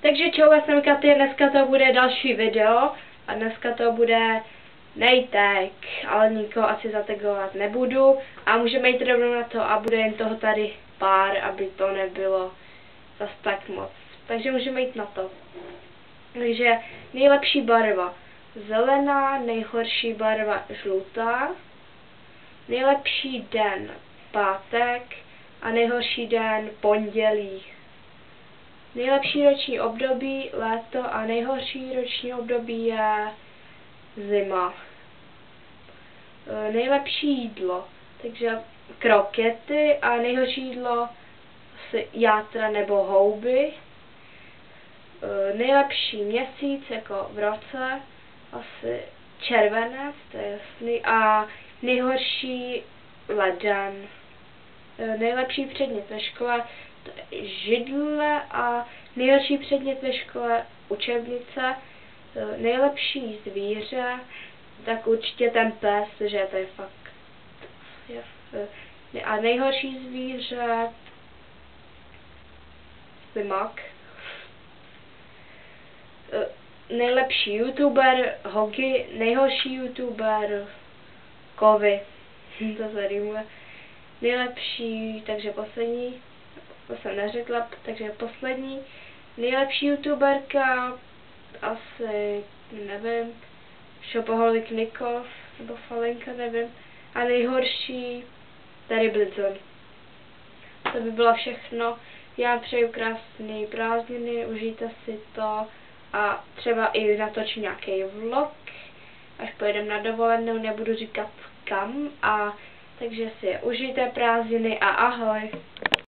Takže čau, já jsem Katy, dneska to bude další video a dneska to bude nejtek, ale nikoho asi zatagovat nebudu a můžeme jít rovnou na to a bude jen toho tady pár, aby to nebylo zas tak moc. Takže můžeme jít na to. Takže nejlepší barva zelená, nejhorší barva žlutá, nejlepší den pátek a nejhorší den pondělí. Nejlepší roční období léto a nejhorší roční období je zima. Nejlepší jídlo, takže krokety a nejhorší jídlo asi játra nebo houby. Nejlepší měsíc jako v roce asi červenec, to je jasný, a nejhorší leden. Nejlepší předmět ve škole to je židle a nejhorší předmět ve škole učebnice. Nejlepší zvíře, tak určitě ten pes, že to je fakt. A nejhorší zvíře mak. Nejlepší youtuber Hogi, nejhorší youtuber Kovy. To se rýmuje. Nejlepší, takže poslední, to jsem neřekla, takže poslední. Nejlepší youtuberka asi, nevím, Šopoholik Nikos, nebo Falenka, nevím. A nejhorší tady Blizzon. To by bylo všechno. Já přeju krásné prázdniny, užijte si to a třeba i natočím nějaký vlog, až pojedeme na dovolenou, nebudu říkat kam, a takže si je užijte prázdniny a ahoj.